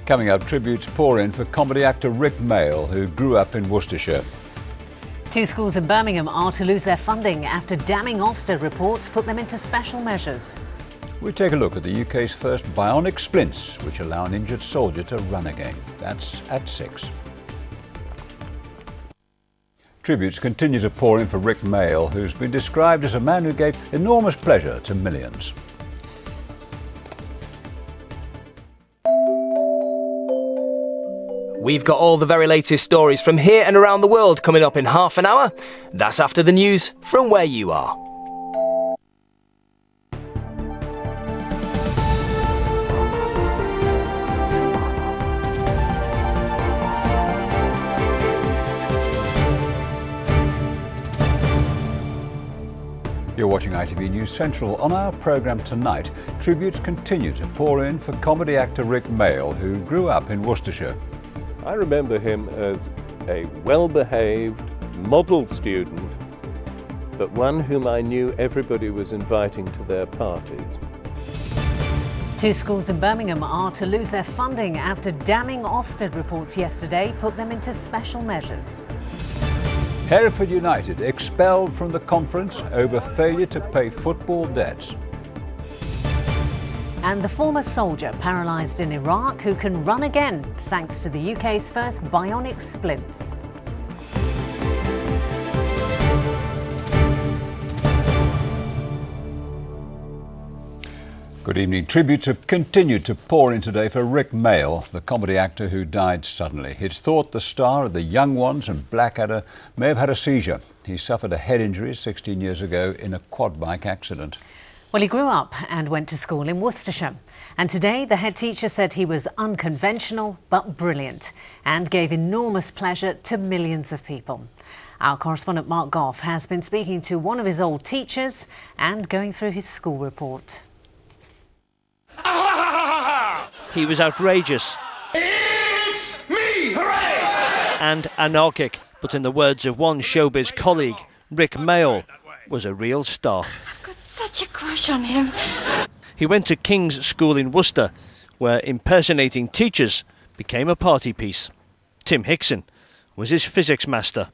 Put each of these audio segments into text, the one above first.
Coming up, tributes pour in for comedy actor Rik Mayall, who grew up in Worcestershire. 2 schools in Birmingham are to lose their funding after damning Ofsted reports put them into special measures. We take a look at the UK's first bionic splints, which allow an injured soldier to run again. That's at 6. Tributes continue to pour in for Rik Mayall, who's been described as a man who gave enormous pleasure to millions. We've got all the very latest stories from here and around the world coming up in half an hour. That's after the news from where you are. You're watching ITV News Central. On our programme tonight, tributes continue to pour in for comedy actor Rik Mayall, who grew up in Worcestershire. I remember him as a well-behaved, model student, but one whom I knew everybody was inviting to their parties. 2 schools in Birmingham are to lose their funding after damning Ofsted reports yesterday put them into special measures. Hereford United expelled from the conference over failure to pay football debts. And the former soldier paralysed in Iraq who can run again thanks to the UK's first bionic splints. Good evening. Tributes have continued to pour in today for Rik Mayall, the comedy actor who died suddenly. It's thought the star of The Young Ones and Blackadder may have had a seizure. He suffered a head injury 16 years ago in a quad bike accident. Well, he grew up and went to school in Worcestershire. And today, the head teacher said he was unconventional but brilliant and gave enormous pleasure to millions of people. Our correspondent Mark Goff has been speaking to one of his old teachers and going through his school report. He was outrageous. It's me! Hooray! And anarchic, but in the words of one showbiz colleague, Rik Mayall was a real star. I've got such a crush on him. He went to King's School in Worcester, where impersonating teachers became a party piece. Tim Hickson was his physics master.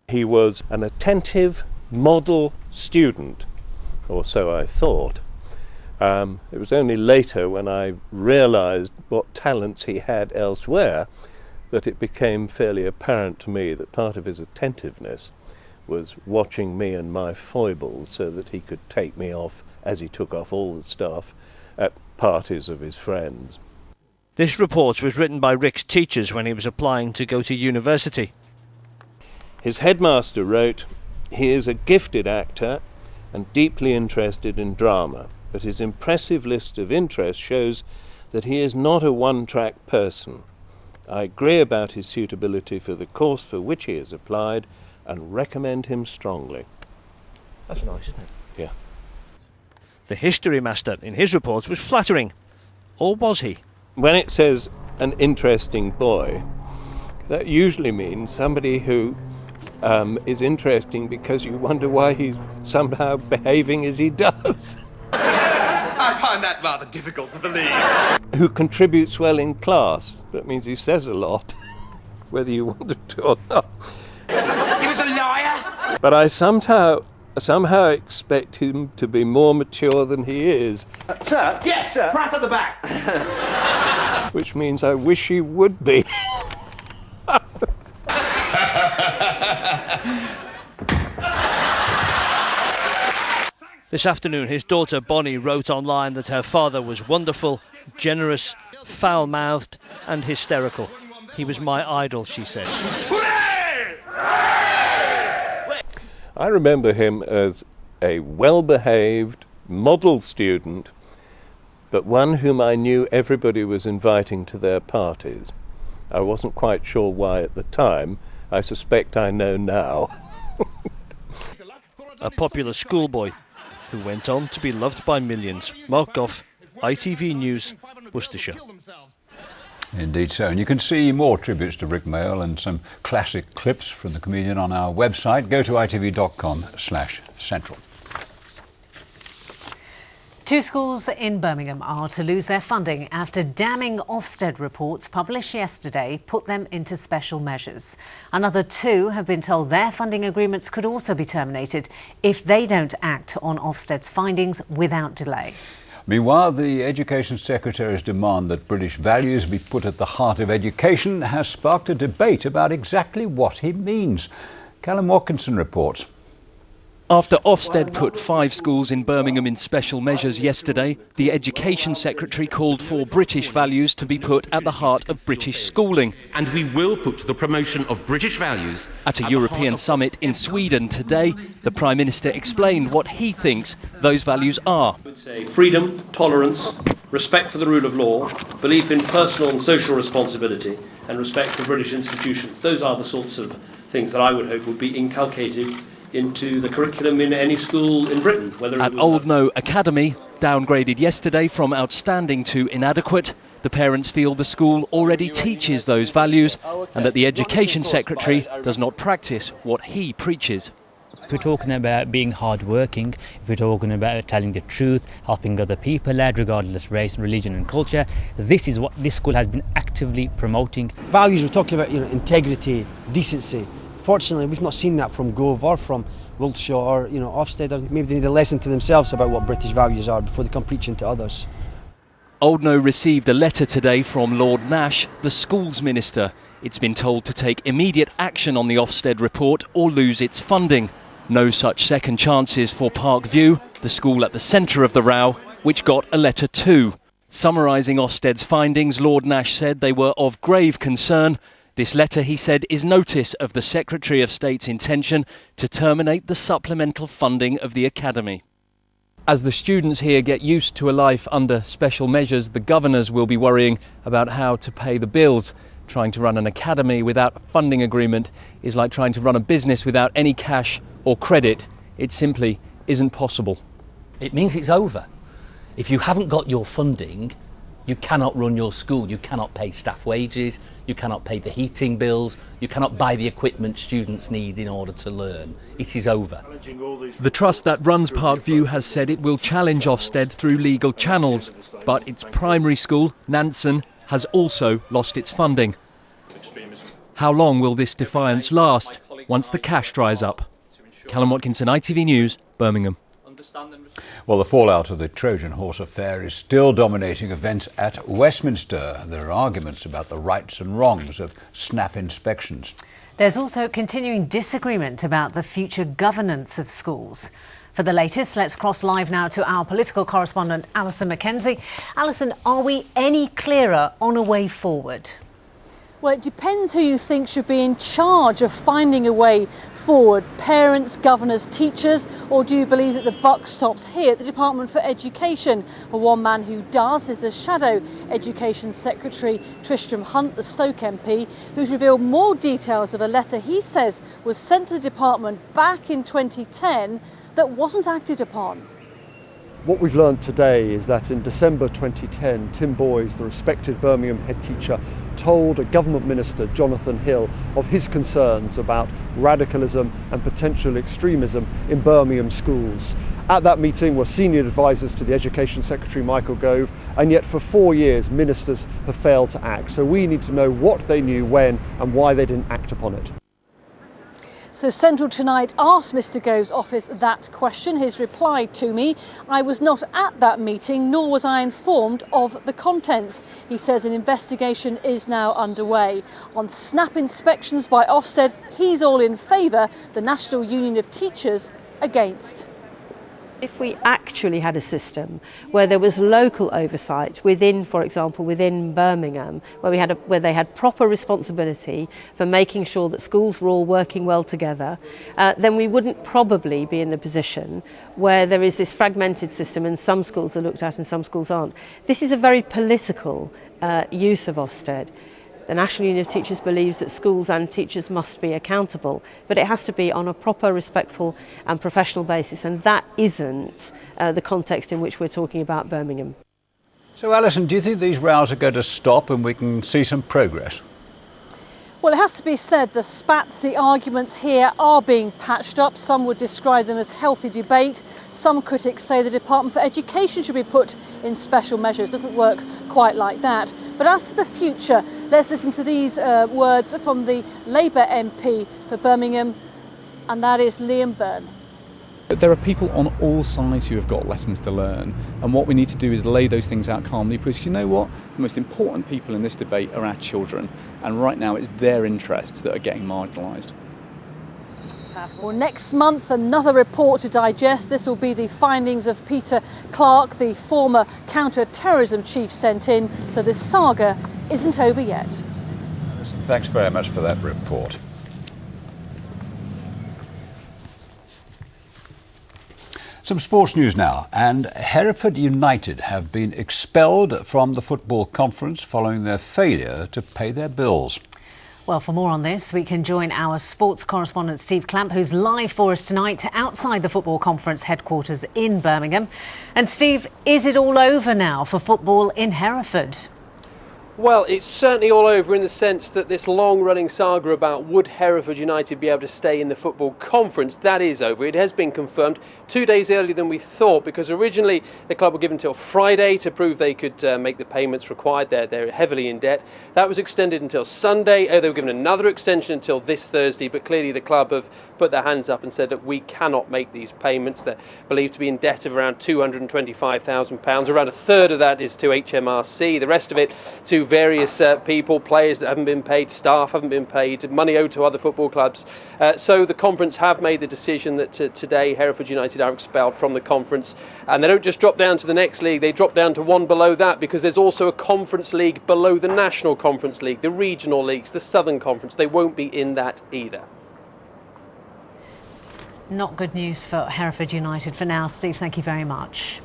He was an attentive, model student, or so I thought. It was only later when I realised what talents he had elsewhere that it became fairly apparent to me that part of his attentiveness was watching me and my foibles so that he could take me off, as he took off all the staff, at parties of his friends. This report was written by Rik's teachers when he was applying to go to university. His headmaster wrote, "He is a gifted actor and deeply interested in drama, but his impressive list of interests shows that he is not a one-track person. I agree about his suitability for the course for which he has applied and recommend him strongly." That's nice, isn't it? Yeah. The history master in his reports was flattering. Or was he? When it says an interesting boy, that usually means somebody who is interesting because you wonder why he's somehow behaving as he does. I find that rather difficult to believe. Who contributes well in class. That means he says a lot, whether you want him to or not. He was a liar? But I somehow expect him to be more mature than he is. Sir? Yes, sir. Right at the back. Which means I wish he would be. This afternoon, his daughter Bonnie wrote online that her father was wonderful, generous, foul-mouthed and hysterical. He was my idol, she said. I remember him as a well-behaved, model student, but one whom I knew everybody was inviting to their parties. I wasn't quite sure why at the time. I suspect I know now. A popular schoolboy who went on to be loved by millions. Mark Goff, ITV News, Worcestershire. Indeed so. And you can see more tributes to Rik Mayall and some classic clips from the comedian on our website. Go to itv.com/central. Two schools in Birmingham are to lose their funding after damning Ofsted reports published yesterday put them into special measures. Another two have been told their funding agreements could also be terminated if they don't act on Ofsted's findings without delay. Meanwhile, the Education Secretary's demand that British values be put at the heart of education has sparked a debate about exactly what he means. Callum Watkinson reports. After Ofsted put 5 schools in Birmingham in special measures yesterday, the Education Secretary called for British values to be put at the heart of British schooling. And we will put the promotion of British values at a European summit in Sweden today. The Prime Minister explained what he thinks those values are. Freedom, tolerance, respect for the rule of law, belief in personal and social responsibility, and respect for British institutions. Those are the sorts of things that I would hope would be inculcated into the curriculum in any school in Britain. At Old No Academy, downgraded yesterday from outstanding to inadequate, the parents feel the school already teaches those values and that the Education Secretary does not practice what he preaches. If we're talking about being hard-working, if we're talking about telling the truth, helping other people, regardless of race, religion and culture, this is what this school has been actively promoting. Values, we're talking about integrity, decency. Fortunately, we've not seen that from Gove or from Wiltshire or Ofsted. Or maybe they need a lesson to themselves about what British values are before they come preaching to others. Old No received a letter today from Lord Nash, the schools minister. It's been told to take immediate action on the Ofsted report or lose its funding. No such second chances for Parkview, the school at the centre of the row, which got a letter too. Summarising Ofsted's findings, Lord Nash said they were of grave concern. This letter, he said, is notice of the Secretary of State's intention to terminate the supplemental funding of the Academy. As the students here get used to a life under special measures, the governors will be worrying about how to pay the bills. Trying to run an academy without a funding agreement is like trying to run a business without any cash or credit. It simply isn't possible. It means it's over. If you haven't got your funding, you cannot run your school, you cannot pay staff wages, you cannot pay the heating bills, you cannot buy the equipment students need in order to learn. It is over. The trust that runs Parkview has said it will challenge Ofsted through legal channels, but its primary school, Nansen, has also lost its funding. How long will this defiance last once the cash dries up? Callum Watkinson, ITV News, Birmingham. Well, the fallout of the Trojan Horse affair is still dominating events at Westminster. There are arguments about the rights and wrongs of snap inspections. There's also continuing disagreement about the future governance of schools. For the latest, let's cross live now to our political correspondent, Alison Mackenzie. Alison, are we any clearer on a way forward? Well, it depends who you think should be in charge of finding a way forward. Parents, governors, teachers, or do you believe that the buck stops here at the Department for Education? Well, one man who does is the Shadow Education Secretary, Tristram Hunt, the Stoke MP, who's revealed more details of a letter he says was sent to the department back in 2010 that wasn't acted upon. What we've learned today is that in December 2010, Tim Boys, the respected Birmingham head teacher, told a government minister, Jonathan Hill, of his concerns about radicalism and potential extremism in Birmingham schools. At that meeting were senior advisors to the Education Secretary, Michael Gove, and yet for 4 years ministers have failed to act. So we need to know what they knew when and why they didn't act upon it. So Central Tonight asked Mr Gove's office that question. His reply to me: I was not at that meeting, nor was I informed of the contents. He says an investigation is now underway. On snap inspections by Ofsted, he's all in favour, the National Union of Teachers against. If we actually had a system where there was local oversight within, for example, within Birmingham, where they had proper responsibility for making sure that schools were all working well together, then we wouldn't probably be in the position where there is this fragmented system and some schools are looked at and some schools aren't. This is a very political use of Ofsted. The National Union of Teachers believes that schools and teachers must be accountable, but it has to be on a proper, respectful and professional basis, and that isn't the context in which we're talking about Birmingham. So, Alison, do you think these rows are going to stop and we can see some progress? Well, it has to be said the spats, the arguments here are being patched up. Some would describe them as healthy debate. Some critics say the Department for Education should be put in special measures. Doesn't work quite like that. But as to the future, let's listen to these words from the Labour MP for Birmingham, and that is Liam Byrne. There are people on all sides who have got lessons to learn, and what we need to do is lay those things out calmly, because you know what? The most important people in this debate are our children, and right now it's their interests that are getting marginalised. Well, next month, another report to digest. This will be the findings of Peter Clark, the former counter-terrorism chief, sent in, so this saga isn't over yet. Thanks very much for that report. Some sports news now, and Hereford United have been expelled from the football conference following their failure to pay their bills. Well, for more on this, we can join our sports correspondent Steve Clamp, who's live for us tonight outside the football conference headquarters in Birmingham. And Steve, is it all over now for football in Hereford? Well, it's certainly all over in the sense that this long-running saga about would Hereford United be able to stay in the football conference, that is over. It has been confirmed 2 days earlier than we thought, because originally the club were given until Friday to prove they could make the payments required. They're heavily in debt. That was extended until Sunday. They were given another extension until this Thursday, but clearly the club have put their hands up and said that we cannot make these payments. They're believed to be in debt of around £225,000. Around a third of that is to HMRC, the rest of it to various people, players that haven't been paid, staff haven't been paid, money owed to other football clubs. So the conference have made the decision that today Hereford United are expelled from the conference, and they don't just drop down to the next league, they drop down to one below that, because there's also a conference league below the National Conference League, the regional leagues, the Southern Conference. They won't be in that either. Not good news for Hereford United for now. Steve, thank you very much.